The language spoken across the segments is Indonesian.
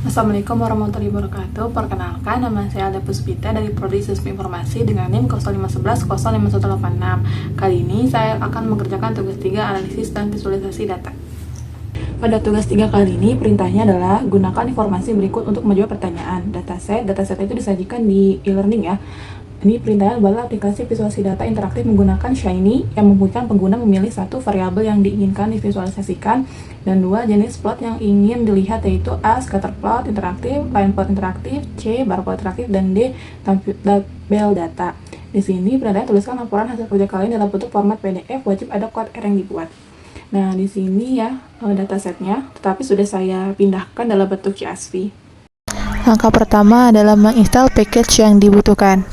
Assalamualaikum warahmatullahi wabarakatuh. Perkenalkan, nama saya Alda Puspita dari Prodi Sistem Informasi dengan NIM 0511 05186. Kali ini saya akan mengerjakan tugas 3 analisis dan visualisasi data. Pada tugas 3 kali ini, perintahnya adalah gunakan informasi berikut untuk menjawab pertanyaan. Dataset itu disajikan di e-learning ya. Ini perintahnya adalah aplikasi visualisasi data interaktif menggunakan Shiny yang memungkinkan pengguna memilih satu variabel yang diinginkan divisualisasikan dan dua jenis plot yang ingin dilihat, yaitu A. Scatter plot interaktif, line plot interaktif, C. Bar plot interaktif, dan D. Tabel data. Di sini perintahnya tuliskan laporan hasil kerja kalian dalam bentuk format PDF, wajib ada kode R yang dibuat. Nah, di sini ya datasetnya, tetapi sudah saya pindahkan dalam bentuk CSV. Langkah pertama adalah menginstal package yang dibutuhkan.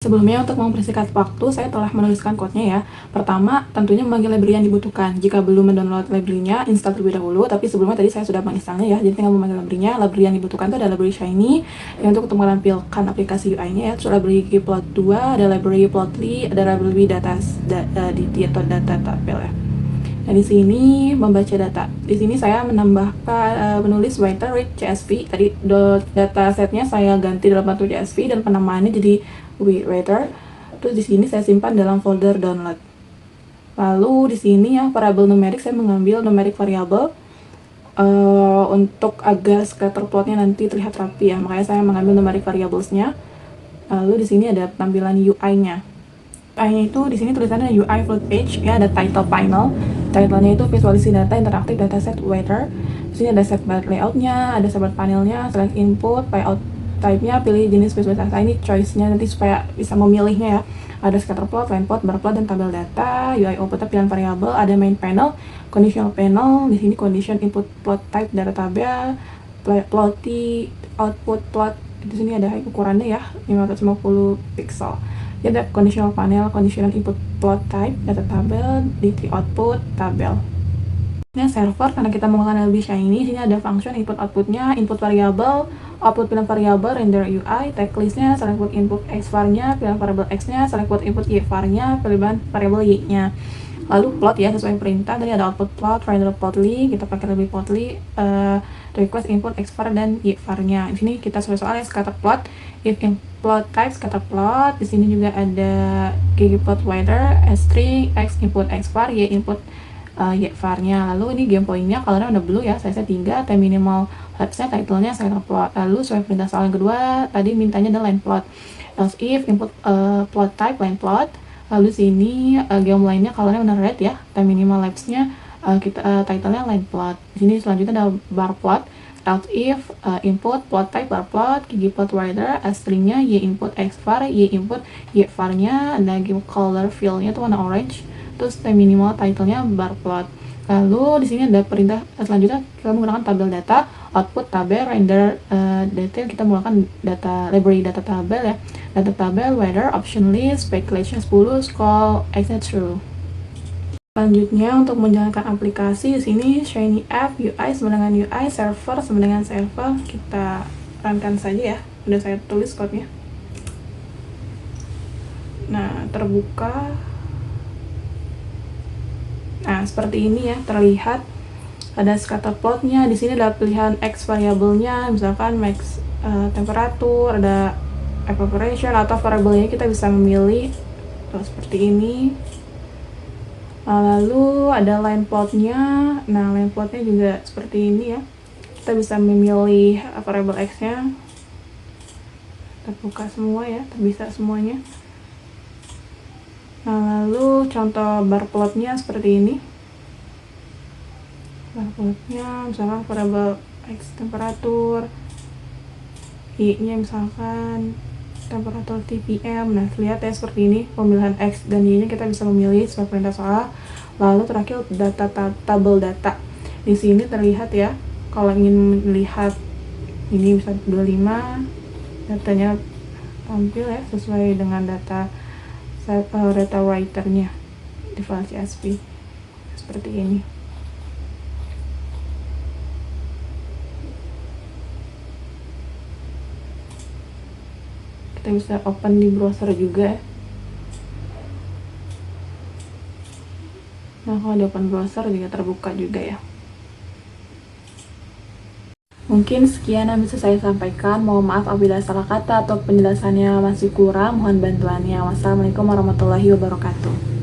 Sebelumnya, untuk mempersingkat waktu, saya telah menuliskan kodenya ya. Pertama, tentunya memanggil library yang dibutuhkan. Jika belum mendownload library-nya, install terlebih dahulu. Tapi sebelumnya tadi saya sudah menginstalnya ya, jadi tinggal memanggil library-nya. Library yang dibutuhkan itu ada library Shiny, yang untuk menampilkan aplikasi UI-nya ya. Terus library Plot2, ada library Plotly, ada library DT atau data tabel ya. Nah, di sini membaca data. Di sini saya menambahkan menulis writer read CSV. Tadi data setnya saya ganti dalam bentuk CSV dan penamaannya jadi writer. Terus di sini saya simpan dalam folder download. Lalu di sini ya variabel numerik, saya mengambil numerik variabel untuk agar scatter plotnya nanti terlihat rapi ya. Makanya saya mengambil numerik variablesnya. Lalu di sini ada tampilan UI-nya. UI-nya itu di sini tulisannya UI float page ya, ada title panel. Title-nya itu visualisasi data interaktif dataset weather. Di sini ada set layout-nya, ada sebat panelnya, select input, layout type-nya, pilih jenis visualisasi. Ini choice-nya nanti supaya bisa memilihnya ya. Ada scatter plot, line plot, bar plot, dan tabel data. UI output pilihan variabel, ada main panel, conditional panel. Di sini condition input plot type data tabel, plotty output plot. Di sini ada ukurannya ya, 550 pixel. Jadi ada conditional panel, conditional input plot type, data tabel, D3 output, tabel. Ini server, karena kita menggunakan lebih Shiny, sini ada function input outputnya, input variabel, output pilihan variabel, render UI, tag listnya, select put input X var-nya, pilihan variabel X-nya, select put input Y var-nya, pilihan variabel Y-nya. Lalu plot ya, sesuai perintah, tadi ada output plot, render plotly, kita pakai lebih plotly, request input X var dan Y var-nya. Di sini kita soal ya, scatter plot, if in plot type scatter plot. Di sini juga ada ggplot weather, string X input X var, Y input Y var-nya. Lalu ini game point-nya colornya udah blue ya, size 3, time minimal labs-nya, title-nya scatter plot. Lalu sesuai perintah soal yang kedua, tadi mintanya ada line plot. Else if input plot type line plot. Lalu sini game line-nya colornya warna red ya, time minimal labs-nya title-nya line plot. Di sini selanjutnya ada bar plot. Else if input plot type bar plot, ggplot weather, string-nya Y input X var, Y input Y var-nya, ada game color fill-nya itu warna orange. Terus time minimal title-nya bar plot. Lalu di sini ada perintah selanjutnya, kita menggunakan tabel data, output tabel, render detail, kita menggunakan data library data tabel ya. Data tabel, weather, option list, speculation 10, scroll, etc. Selanjutnya untuk menjalankan aplikasi, di sini Shiny App, UI sama dengan UI, server sama dengan server, kita runkan saja ya. Udah saya tulis code-nya. Nah, terbuka. Nah, seperti ini ya, terlihat ada scatter plotnya. Di sini ada pilihan X variabelnya, misalkan max temperatur, ada evaporation, atau variabelnya kita bisa memilih seperti ini. Lalu ada line plotnya. Nah, line plotnya juga seperti ini ya, kita bisa memilih variabel X-nya. Terbuka semua ya, bisa semuanya. Nah, lalu contoh bar plotnya seperti ini. Bar plotnya misalkan variabel X temperatur, Y-nya misalkan temperatur TPM. Nah, lihat ya seperti ini, pemilihan X dan Y-nya kita bisa memilih sesuai perintah soal. Lalu terakhir data tabel data. Di sini terlihat ya, kalau ingin melihat ini bisa 25, datanya tampil ya sesuai dengan data writer-nya di file CSV seperti ini. Kita bisa open di browser juga. Nah, kalau di open browser juga terbuka juga ya. Mungkin sekian yang bisa saya sampaikan. Mohon maaf apabila salah kata atau penjelasannya masih kurang. Mohon bantuannya. Wassalamualaikum warahmatullahi wabarakatuh.